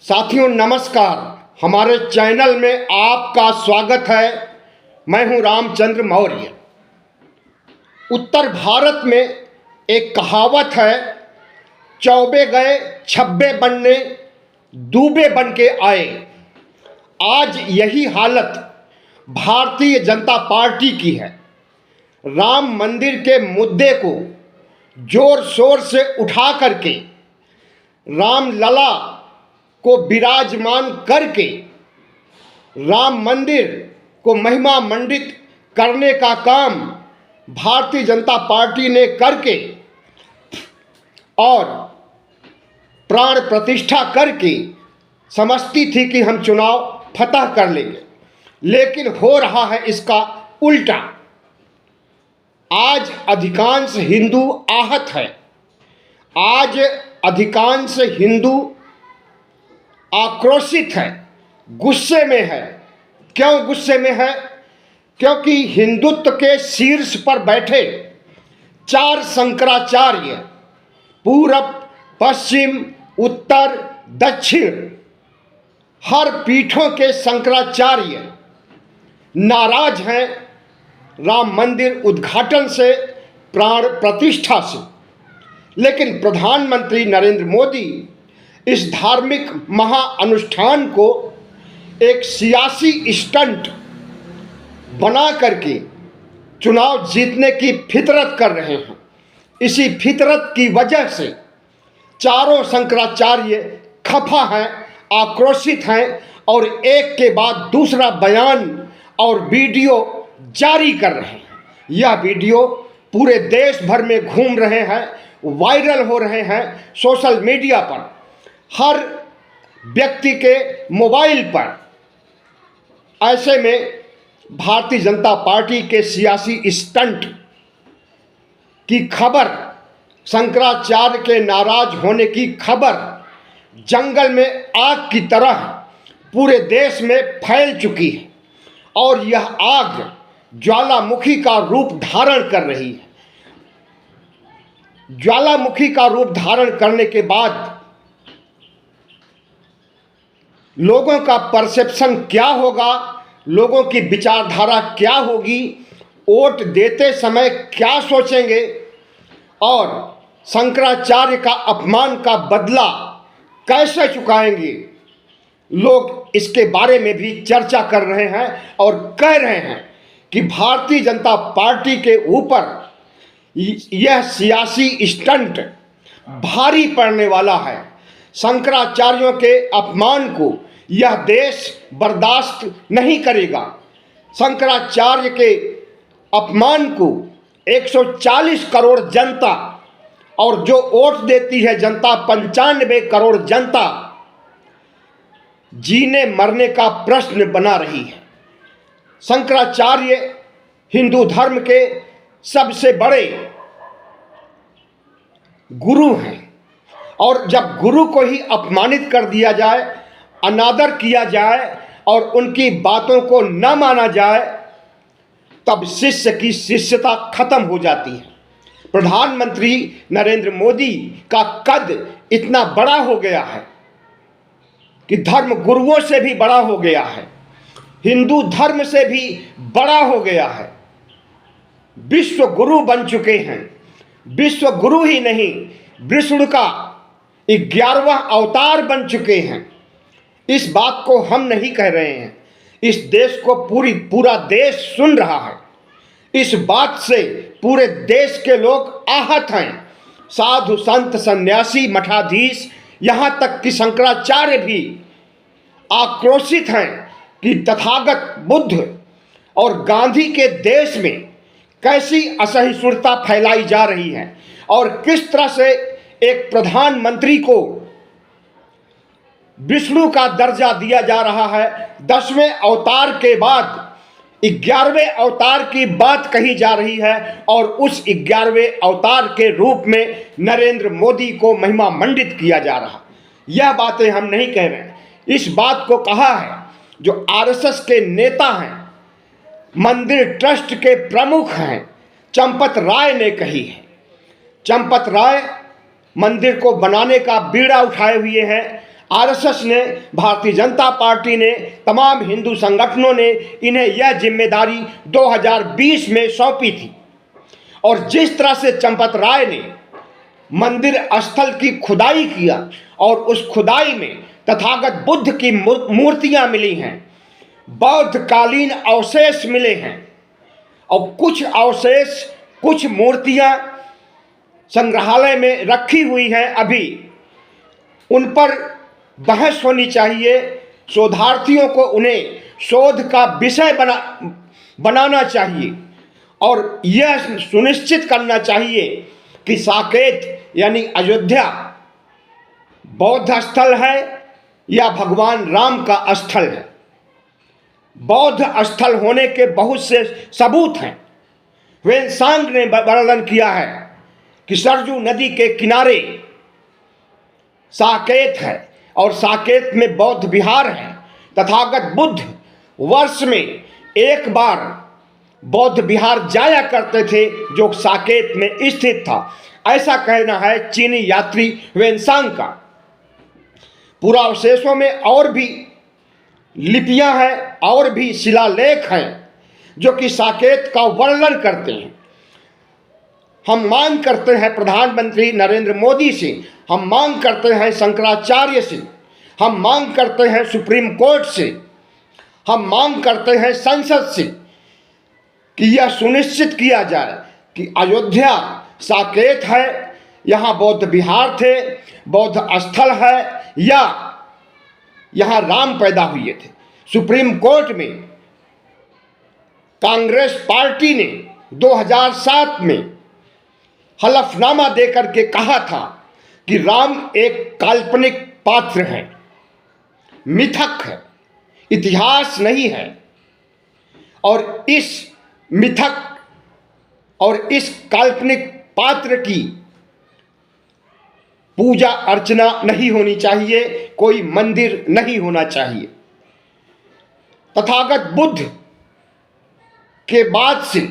साथियों नमस्कार। हमारे चैनल में आपका स्वागत है। मैं हूं रामचंद्र मौर्य। उत्तर भारत में एक कहावत है, चौबे गए छब्बे बनने दूबे बन के आए। आज यही हालत भारतीय जनता पार्टी की है। राम मंदिर के मुद्दे को जोर शोर से उठा करके रामलला को विराजमान करके राम मंदिर को महिमा मंडित करने का काम भारतीय जनता पार्टी ने करके और प्राण प्रतिष्ठा करके समझती थी कि हम चुनाव फतह कर लेंगे, लेकिन हो रहा है इसका उल्टा। आज अधिकांश हिंदू आहत है। आज अधिकांश हिंदू आक्रोशित है, गुस्से में है। क्यों गुस्से में है? क्योंकि हिंदुत्व के शीर्ष पर बैठे चार शंकराचार्य, पूरब पश्चिम उत्तर दक्षिण, हर पीठों के शंकराचार्य नाराज हैं राम मंदिर उद्घाटन से, प्राण प्रतिष्ठा से। लेकिन प्रधानमंत्री नरेंद्र मोदी इस धार्मिक महाअनुष्ठान को एक सियासी स्टंट बना करके चुनाव जीतने की फितरत कर रहे हैं। इसी फितरत की वजह से चारों शंकराचार्य खफा हैं, आक्रोशित हैं और एक के बाद दूसरा बयान और वीडियो जारी कर रहे हैं। यह वीडियो पूरे देश भर में घूम रहे हैं, वायरल हो रहे हैं सोशल मीडिया पर, हर व्यक्ति के मोबाइल पर। ऐसे में भारतीय जनता पार्टी के सियासी स्टंट की खबर, शंकराचार्य के नाराज होने की खबर जंगल में आग की तरह पूरे देश में फैल चुकी है और यह आग ज्वालामुखी का रूप धारण कर रही है। ज्वालामुखी का रूप धारण करने के बाद लोगों का परसेप्शन क्या होगा, लोगों की विचारधारा क्या होगी, वोट देते समय क्या सोचेंगे और शंकराचार्य का अपमान का बदला कैसे चुकाएंगे, लोग इसके बारे में भी चर्चा कर रहे हैं और कह रहे हैं कि भारतीय जनता पार्टी के ऊपर यह सियासी स्टंट भारी पड़ने वाला है। शंकराचार्यों के अपमान को यह देश बर्दाश्त नहीं करेगा। शंकराचार्य के अपमान को 140 करोड़ जनता और जो वोट देती है जनता 95 करोड़ जनता जीने मरने का प्रश्न बना रही है। शंकराचार्य हिंदू धर्म के सबसे बड़े गुरु हैं और जब गुरु को ही अपमानित कर दिया जाए, अनादर किया जाए और उनकी बातों को न माना जाए, तब शिष्य की शिष्यता खत्म हो जाती है। प्रधानमंत्री नरेंद्र मोदी का कद इतना बड़ा हो गया है कि धर्म गुरुओं से भी बड़ा हो गया है, हिंदू धर्म से भी बड़ा हो गया है। विश्व गुरु बन चुके हैं। विश्व गुरु ही नहीं, विष्णु का 11वां अवतार बन चुके हैं। इस बात को हम नहीं कह रहे हैं, इस देश को पूरा देश सुन रहा है। इस बात से पूरे देश के लोग आहत हैं। साधु संत सन्यासी मठाधीश, यहाँ तक कि शंकराचार्य भी आक्रोशित हैं कि तथागत बुद्ध और गांधी के देश में कैसी असहिष्णुता फैलाई जा रही है और किस तरह से एक प्रधानमंत्री को विष्णु का दर्जा दिया जा रहा है। 10वें अवतार के बाद 11वें अवतार की बात कही जा रही है और उस 11वें अवतार के रूप में नरेंद्र मोदी को महिमा मंडित किया जा रहा। यह बातें हम नहीं कह रहे हैं। इस बात को कहा है जो आरएसएस के नेता हैं, मंदिर ट्रस्ट के प्रमुख हैं, चंपत राय ने कही है। चंपत राय मंदिर को बनाने का बीड़ा उठाए हुए हैं, आरएसएस ने, भारतीय जनता पार्टी ने, तमाम हिंदू संगठनों ने इन्हें यह जिम्मेदारी 2020 में सौंपी थी। और जिस तरह से चंपत राय ने मंदिर स्थल की खुदाई किया और उस खुदाई में तथागत बुद्ध की मूर्तियां मिली हैं, बौद्ध कालीन अवशेष मिले हैं और कुछ अवशेष, कुछ मूर्तियां संग्रहालय में रखी हुई हैं। अभी उन पर बहस होनी चाहिए, शोधार्थियों को उन्हें शोध का विषय बनाना चाहिए और यह सुनिश्चित करना चाहिए कि साकेत यानी अयोध्या बौद्ध स्थल है या भगवान राम का स्थल है। बौद्ध स्थल होने के बहुत से सबूत हैं। वेनसांग ने वर्णन किया है कि सरजू नदी के किनारे साकेत है और साकेत में बौद्ध विहार है। तथागत बुद्ध वर्ष में एक बार बौद्ध विहार जाया करते थे जो साकेत में स्थित था, ऐसा कहना है चीनी यात्री वेनसांग का। पुरावशेषों में और भी लिपियां हैं और भी शिलालेख हैं जो कि साकेत का वर्णन करते हैं। हम मांग करते हैं प्रधानमंत्री नरेंद्र मोदी से, हम मांग करते हैं शंकराचार्य से, हम मांग करते हैं सुप्रीम कोर्ट से, हम मांग करते हैं संसद से कि यह सुनिश्चित किया जाए कि अयोध्या साकेत है, यहाँ बौद्ध विहार थे, बौद्ध स्थल है या यहाँ राम पैदा हुए थे। सुप्रीम कोर्ट में कांग्रेस पार्टी ने 2007 में हलफनामा देकर के कहा था कि राम एक काल्पनिक पात्र है, मिथक है, इतिहास नहीं है और इस मिथक और इस काल्पनिक पात्र की पूजा अर्चना नहीं होनी चाहिए, कोई मंदिर नहीं होना चाहिए। तथागत बुद्ध के बाद से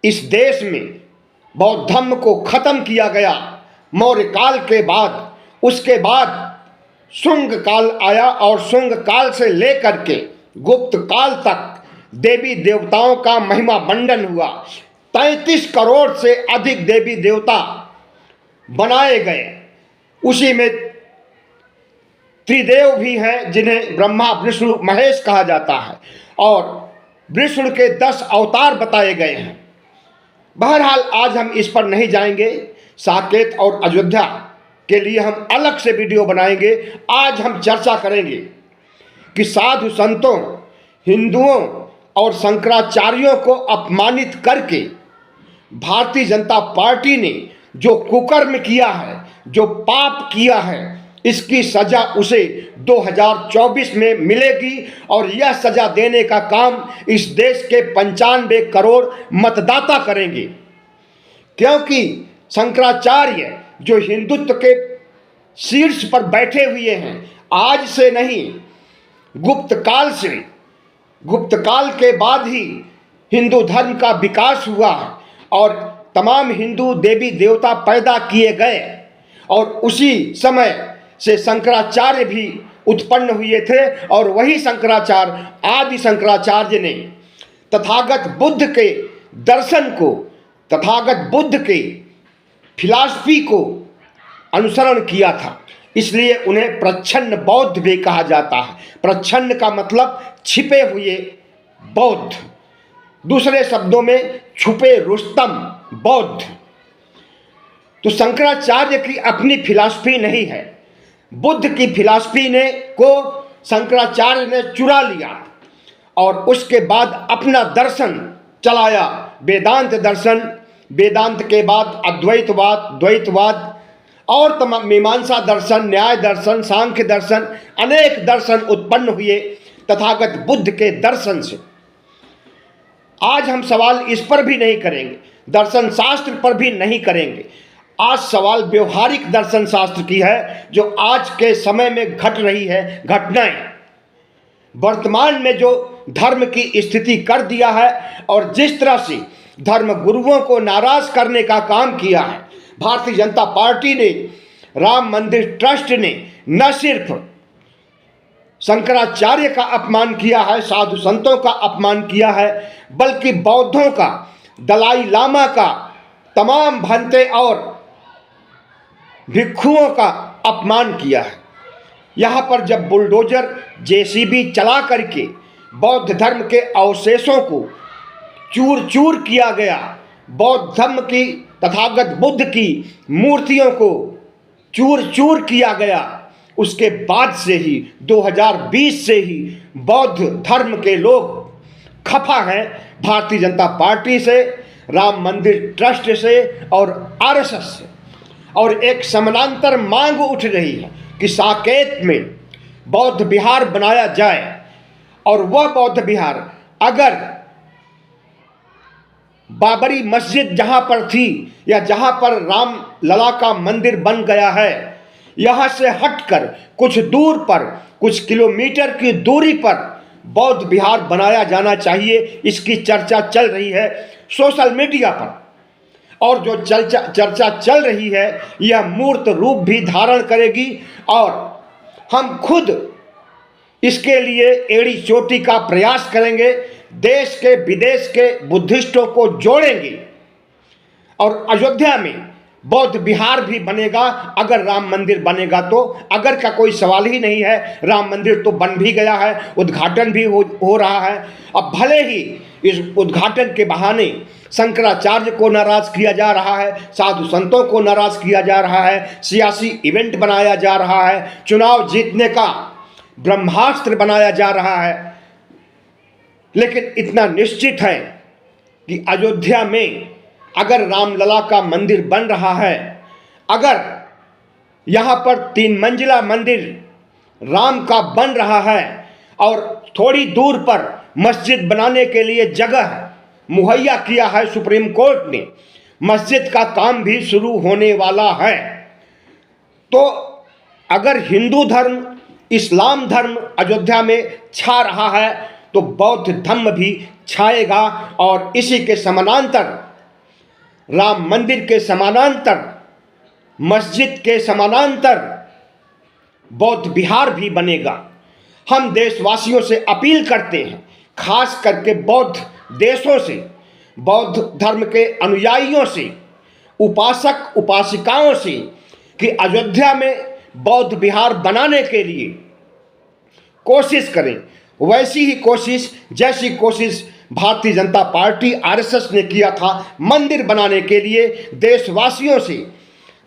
इस देश में बौद्ध धर्म को खत्म किया गया। मौर्य काल के बाद, उसके बाद शुंग काल आया और शुंग काल से लेकर के गुप्त काल तक देवी देवताओं का महिमा मंडन हुआ। 33 करोड़ से अधिक देवी देवता बनाए गए। उसी में त्रिदेव भी हैं जिन्हें ब्रह्मा विष्णु महेश कहा जाता है और विष्णु के 10 अवतार बताए गए हैं। बहरहाल आज हम इस पर नहीं जाएंगे। साकेत और अयोध्या के लिए हम अलग से वीडियो बनाएंगे। आज हम चर्चा करेंगे कि साधु संतों, हिंदुओं और शंकराचार्यों को अपमानित करके भारतीय जनता पार्टी ने जो कुकर्म किया है, जो पाप किया है, इसकी सजा उसे 2024 में मिलेगी और यह सजा देने का काम इस देश के 95 करोड़ मतदाता करेंगे। क्योंकि शंकराचार्य जो हिंदुत्व के शीर्ष पर बैठे हुए हैं, आज से नहीं, गुप्त काल से, गुप्त काल के बाद ही हिंदू धर्म का विकास हुआ है और तमाम हिंदू देवी देवता पैदा किए गए और उसी समय से शंकराचार्य भी उत्पन्न हुए थे और वही शंकराचार्य, आदि शंकराचार्य ने तथागत बुद्ध के दर्शन को, तथागत बुद्ध के फिलॉसफी को अनुसरण किया था। इसलिए उन्हें प्रच्छन्न बौद्ध भी कहा जाता है। प्रच्छन्न का मतलब छिपे हुए बौद्ध, दूसरे शब्दों में छुपे रुस्तम बौद्ध। तो शंकराचार्य की अपनी फिलॉसफी नहीं है। बुद्ध की फिलॉसफी ने को शंकराचार्य ने चुरा लिया और उसके बाद अपना दर्शन चलाया, वेदांत दर्शन। वेदांत के बाद अद्वैतवाद, द्वैतवाद और तमाम मीमांसा दर्शन, न्याय दर्शन, सांख्य दर्शन, अनेक दर्शन उत्पन्न हुए तथागत बुद्ध के दर्शन से। आज हम सवाल इस पर भी नहीं करेंगे, दर्शन शास्त्र पर भी नहीं करेंगे। आज सवाल व्यवहारिक दर्शन शास्त्र की है, जो आज के समय में घट रही है घटनाएं, वर्तमान में जो धर्म की स्थिति कर दिया है और जिस तरह से धर्म गुरुओं को नाराज करने का काम किया है। भारतीय जनता पार्टी ने राम मंदिर ट्रस्ट ने न सिर्फ शंकराचार्य का अपमान किया है, साधु संतों का अपमान किया है, बल्कि बौद्धों का, दलाई लामा का, तमाम भंते और भिक्षुओं का अपमान किया है। यहाँ पर जब बुलडोजर जेसीबी चला करके बौद्ध धर्म के अवशेषों को चूर चूर किया गया, बौद्ध धर्म की, तथागत बुद्ध की मूर्तियों को चूर चूर किया गया, उसके बाद से ही 2020 से ही बौद्ध धर्म के लोग खफा हैं भारतीय जनता पार्टी से, राम मंदिर ट्रस्ट से और आरएसएस से। और एक समानांतर मांग उठ रही है कि साकेत में बौद्ध विहार बनाया जाए, और वह बौद्ध विहार अगर बाबरी मस्जिद जहां पर थी या जहां पर राम लला का मंदिर बन गया है, यहां से हटकर कुछ दूर पर, कुछ किलोमीटर की दूरी पर बौद्ध विहार बनाया जाना चाहिए। इसकी चर्चा चल रही है सोशल मीडिया पर, और जो चर्चा चल रही है यह मूर्त रूप भी धारण करेगी, और हम खुद इसके लिए एड़ी चोटी का प्रयास करेंगे, देश के विदेश के बुद्धिस्टों को जोड़ेंगे, और अयोध्या में बौद्ध विहार भी बनेगा अगर राम मंदिर बनेगा तो। अगर का कोई सवाल ही नहीं है, राम मंदिर तो बन भी गया है, उद्घाटन भी हो रहा है। अब भले ही इस उद्घाटन के बहाने शंकराचार्य को नाराज किया जा रहा है, साधु संतों को नाराज किया जा रहा है, सियासी इवेंट बनाया जा रहा है, चुनाव जीतने का ब्रह्मास्त्र बनाया जा रहा है, लेकिन इतना निश्चित है कि अयोध्या में अगर रामलला का मंदिर बन रहा है, अगर यहाँ पर 3 मंजिला मंदिर राम का बन रहा है और थोड़ी दूर पर मस्जिद बनाने के लिए जगह मुहैया किया है सुप्रीम कोर्ट ने, मस्जिद का काम भी शुरू होने वाला है, तो अगर हिंदू धर्म, इस्लाम धर्म अयोध्या में छा रहा है तो बौद्ध धर्म भी छाएगा। और इसी के समानांतर, राम मंदिर के समानांतर, मस्जिद के समानांतर बौद्ध विहार भी बनेगा। हम देशवासियों से अपील करते हैं, खास करके बौद्ध देशों से, बौद्ध धर्म के अनुयायियों से, उपासक उपासिकाओं से, कि अयोध्या में बौद्ध विहार बनाने के लिए कोशिश करें, वैसी ही कोशिश जैसी कोशिश भारतीय जनता पार्टी आरएसएस ने किया था मंदिर बनाने के लिए। देशवासियों से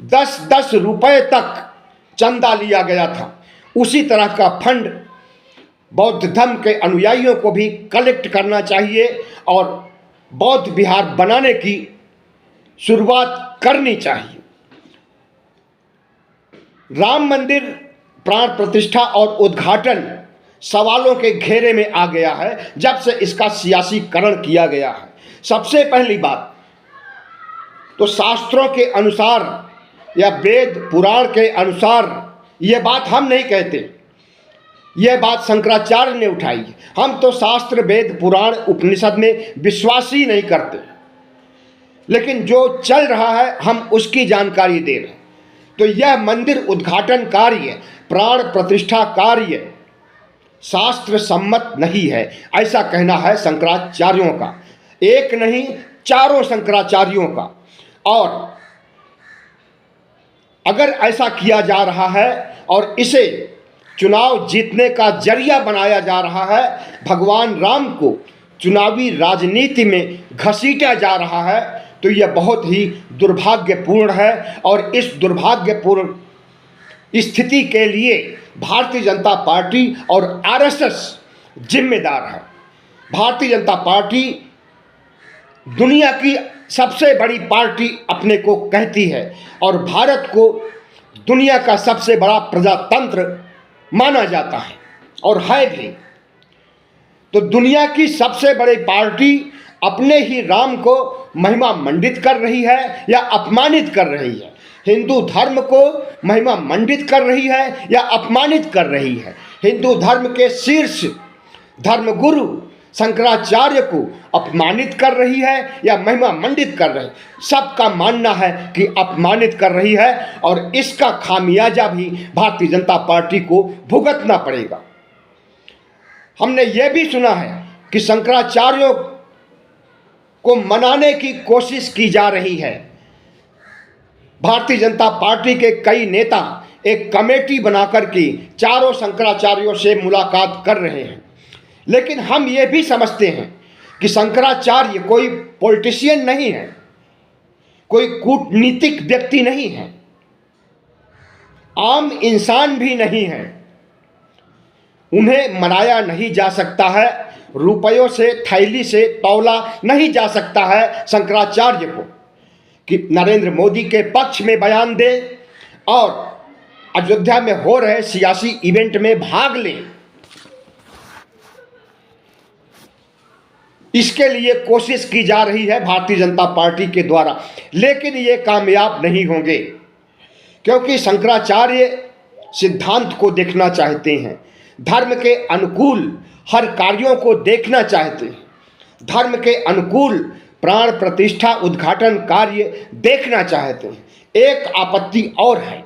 10-10 रुपए तक चंदा लिया गया था, उसी तरह का फंड बौद्ध धर्म के अनुयायियों को भी कलेक्ट करना चाहिए और बौद्ध विहार बनाने की शुरुआत करनी चाहिए। राम मंदिर प्राण प्रतिष्ठा और उद्घाटन सवालों के घेरे में आ गया है जब से इसका सियासीकरण किया गया है। सबसे पहली बात तो शास्त्रों के अनुसार या वेद पुराण के अनुसार, यह बात हम नहीं कहते, यह बात शंकराचार्य ने उठाई। हम तो शास्त्र वेद पुराण उपनिषद में विश्वास ही नहीं करते, लेकिन जो चल रहा है हम उसकी जानकारी दे रहे हैं। तो यह मंदिर उद्घाटन कार्य, प्राण प्रतिष्ठा कार्य शास्त्र सम्मत नहीं है, ऐसा कहना है शंकराचार्यों का, एक नहीं चारों शंकराचार्यों का। और अगर ऐसा किया जा रहा है और इसे चुनाव जीतने का जरिया बनाया जा रहा है, भगवान राम को चुनावी राजनीति में घसीटा जा रहा है, तो यह बहुत ही दुर्भाग्यपूर्ण है। और इस दुर्भाग्यपूर्ण स्थिति के लिए भारतीय जनता पार्टी और आरएसएस जिम्मेदार है। भारतीय जनता पार्टी दुनिया की सबसे बड़ी पार्टी अपने को कहती है और भारत को दुनिया का सबसे बड़ा प्रजातंत्र माना जाता है और है भी। तो दुनिया की सबसे बड़ी पार्टी अपने ही राम को महिमा मंडित कर रही है या अपमानित कर रही है, हिंदू धर्म को महिमा मंडित कर रही है या अपमानित कर रही है। हिंदू धर्म के शीर्ष धर्मगुरु शंकराचार्य को अपमानित कर रही है या महिमा मंडित कर रही है? सबका मानना है कि अपमानित कर रही है और इसका खामियाजा भी भारतीय जनता पार्टी को भुगतना पड़ेगा। हमने यह भी सुना है कि शंकराचार्यों को मनाने की कोशिश की जा रही है। भारतीय जनता पार्टी के कई नेता एक कमेटी बनाकर के चारों शंकराचार्यों से मुलाकात कर रहे हैं, लेकिन हम ये भी समझते हैं कि शंकराचार्य कोई पॉलिटिशियन नहीं है, कोई कूटनीतिक व्यक्ति नहीं है, आम इंसान भी नहीं है। उन्हें मनाया नहीं जा सकता है, रुपयों से थैली से तौला नहीं जा सकता है शंकराचार्य को कि नरेंद्र मोदी के पक्ष में बयान दे और अयोध्या में हो रहे सियासी इवेंट में भाग लें। इसके लिए कोशिश की जा रही है भारतीय जनता पार्टी के द्वारा, लेकिन ये कामयाब नहीं होंगे क्योंकि शंकराचार्य सिद्धांत को देखना चाहते हैं, धर्म के अनुकूल हर कार्यों को देखना चाहते हैं, धर्म के अनुकूल प्राण प्रतिष्ठा उद्घाटन कार्य देखना चाहते हैं। एक आपत्ति और है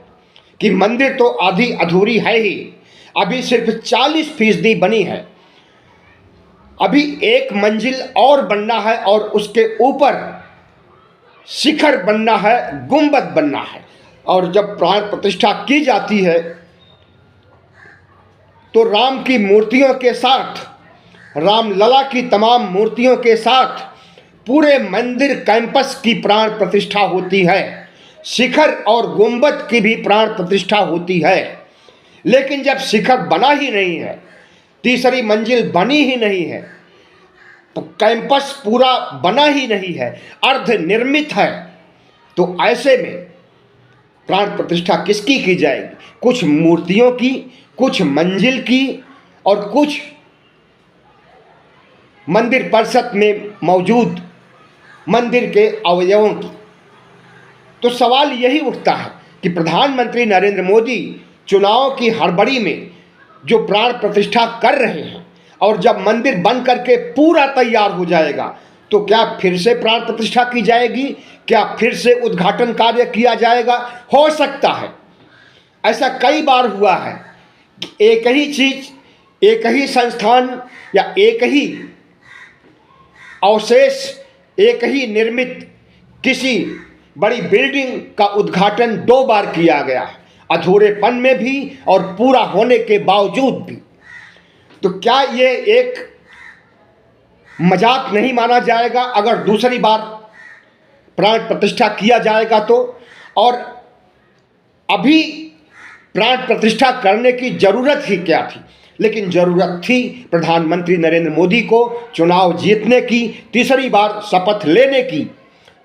कि मंदिर तो आधी अधूरी है ही, अभी सिर्फ 40% बनी है, अभी एक मंजिल और बनना है और उसके ऊपर शिखर बनना है, गुंबद बनना है। और जब प्राण प्रतिष्ठा की जाती है तो राम की मूर्तियों के साथ, रामलला की तमाम मूर्तियों के साथ पूरे मंदिर कैंपस की प्राण प्रतिष्ठा होती है, शिखर और गुंबद की भी प्राण प्रतिष्ठा होती है। लेकिन जब शिखर बना ही नहीं है, तीसरी मंजिल बनी ही नहीं है, तो कैंपस पूरा बना ही नहीं है, अर्ध निर्मित है, तो ऐसे में प्राण प्रतिष्ठा किसकी की जाएगी? कुछ मूर्तियों की, कुछ मंजिल की और कुछ मंदिर परिसर में मौजूद मंदिर के अवयवों की। तो सवाल यही उठता है कि प्रधानमंत्री नरेंद्र मोदी चुनाव की हड़बड़ी में जो प्राण प्रतिष्ठा कर रहे हैं और जब मंदिर बन करके पूरा तैयार हो जाएगा तो क्या फिर से प्राण प्रतिष्ठा की जाएगी? क्या फिर से उद्घाटन कार्य किया जाएगा? हो सकता है। ऐसा कई बार हुआ है कि एक ही चीज, एक ही संस्थान या एक ही अवशेष, एक ही निर्मित किसी बड़ी बिल्डिंग का उद्घाटन 2 बार किया गया है, अधूरेपन में भी और पूरा होने के बावजूद भी। तो क्या ये एक मजाक नहीं माना जाएगा अगर दूसरी बार प्राण प्रतिष्ठा किया जाएगा तो? और अभी प्राण प्रतिष्ठा करने की जरूरत ही क्या थी? लेकिन जरूरत थी प्रधानमंत्री नरेंद्र मोदी को चुनाव जीतने की, तीसरी बार शपथ लेने की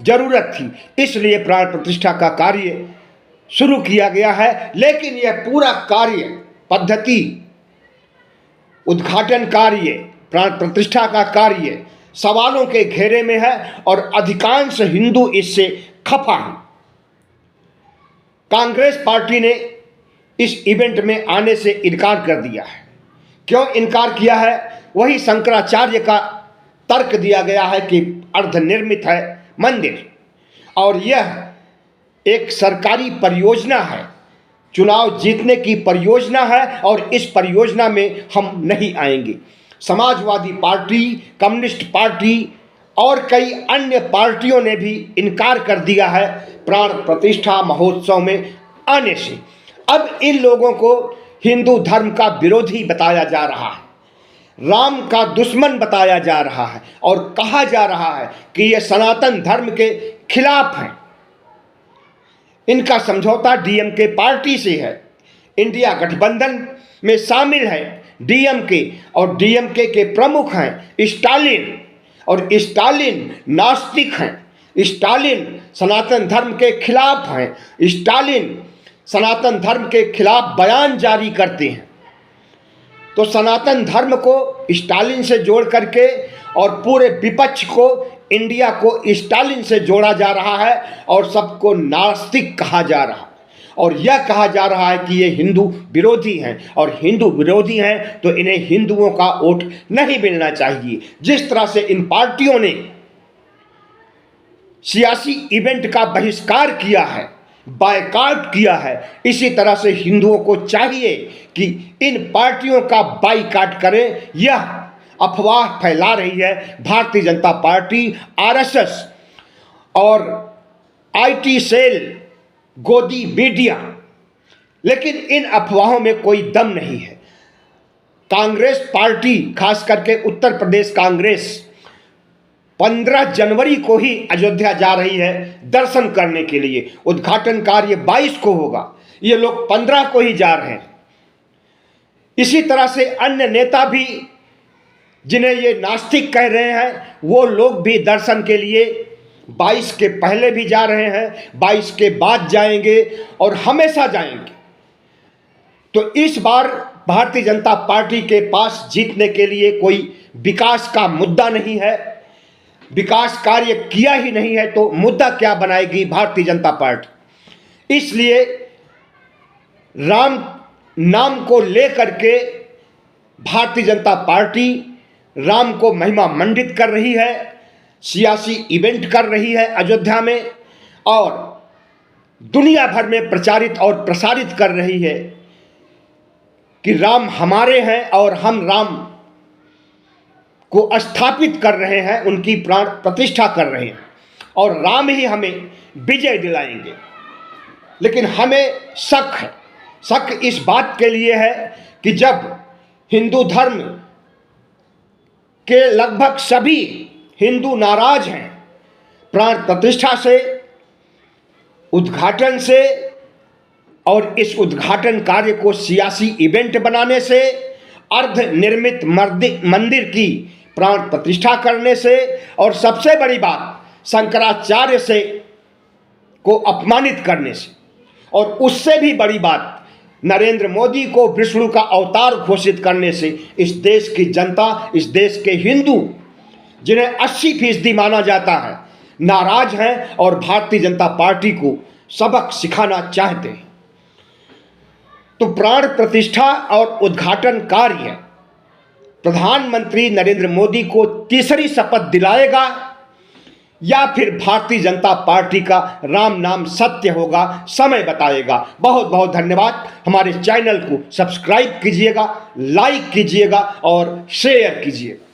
जरूरत थी, इसलिए प्राण प्रतिष्ठा का कार्य शुरू किया गया है। लेकिन यह पूरा कार्य पद्धति, उद्घाटन कार्य, प्राण प्रतिष्ठा का कार्य सवालों के घेरे में है और अधिकांश हिंदू इससे खफा हैं। कांग्रेस पार्टी ने इस इवेंट में आने से इनकार कर दिया है। क्यों इनकार किया है? वही शंकराचार्य का तर्क दिया गया है कि अर्धनिर्मित है मंदिर और यह एक सरकारी परियोजना है, चुनाव जीतने की परियोजना है और इस परियोजना में हम नहीं आएंगे। समाजवादी पार्टी, कम्युनिस्ट पार्टी और कई अन्य पार्टियों ने भी इनकार कर दिया है प्राण प्रतिष्ठा महोत्सव में आने से। अब इन लोगों को हिंदू धर्म का विरोधी बताया जा रहा है, राम का दुश्मन बताया जा रहा है और कहा जा रहा है कि ये सनातन धर्म के खिलाफ हैं। इनका समझौता डीएमके पार्टी से है, इंडिया गठबंधन में शामिल है डीएमके और डीएमके के प्रमुख हैं स्टालिन और स्टालिन नास्तिक हैं। स्टालिन सनातन धर्म के खिलाफ हैं, स्टालिन सनातन धर्म के खिलाफ बयान जारी करते हैं। तो सनातन धर्म को स्टालिन से जोड़ करके और पूरे विपक्ष को, इंडिया को स्टालिन से जोड़ा जा रहा है और सबको नास्तिक कहा जा रहा है। और यह कहा जा रहा है कि ये हिंदू विरोधी हैं, और हिंदू विरोधी हैं तो इन्हें हिंदुओं का वोट नहीं मिलना चाहिए। जिस तरह से इन पार्टियों ने सियासी इवेंट का बहिष्कार किया है, बायकॉट किया है, इसी तरह से हिंदुओं को चाहिए कि इन पार्टियों का बायकॉट करें। यह अफवाह फैला रही है भारतीय जनता पार्टी, आरएसएस और आईटी सेल, गोदी मीडिया, लेकिन इन अफवाहों में कोई दम नहीं है। कांग्रेस पार्टी, खास करके उत्तर प्रदेश कांग्रेस, 15 जनवरी को ही अयोध्या जा रही है दर्शन करने के लिए। उद्घाटन कार्य 22 को होगा, ये लोग 15 को ही जा रहे हैं। इसी तरह से अन्य नेता भी, जिन्हें ये नास्तिक कह रहे हैं, वो लोग भी दर्शन के लिए 22 के पहले भी जा रहे हैं, 22 के बाद जाएंगे और हमेशा जाएंगे। तो इस बार भारतीय जनता पार्टी के पास जीतने के लिए कोई विकास का मुद्दा नहीं है, विकास कार्य किया ही नहीं है, तो मुद्दा क्या बनाएगी भारतीय जनता पार्टी। इसलिए राम नाम को लेकर के भारतीय जनता पार्टी राम को महिमा मंडित कर रही है, सियासी इवेंट कर रही है अयोध्या में, और दुनिया भर में प्रचारित और प्रसारित कर रही है कि राम हमारे हैं और हम राम को स्थापित कर रहे हैं, उनकी प्राण प्रतिष्ठा कर रहे हैं और राम ही हमें विजय दिलाएंगे। लेकिन हमें शक है, शक इस बात के लिए है कि जब हिंदू धर्म के लगभग सभी हिंदू नाराज हैं प्राण प्रतिष्ठा से, उद्घाटन से, और इस उद्घाटन कार्य को सियासी इवेंट बनाने से, अर्ध निर्मित मंदिर की प्राण प्रतिष्ठा करने से, और सबसे बड़ी बात शंकराचार्य से को अपमानित करने से, और उससे भी बड़ी बात नरेंद्र मोदी को विष्णु का अवतार घोषित करने से इस देश की जनता, इस देश के हिंदू, जिन्हें 80% माना जाता है, नाराज हैं और भारतीय जनता पार्टी को सबक सिखाना चाहते हैं। तो प्राण प्रतिष्ठा और उद्घाटन कार्य प्रधानमंत्री नरेंद्र मोदी को तीसरी शपथ दिलाएगा या फिर भारतीय जनता पार्टी का राम नाम सत्य होगा, समय बताएगा। बहुत बहुत धन्यवाद। हमारे चैनल को सब्सक्राइब कीजिएगा, लाइक कीजिएगा और शेयर कीजिएगा।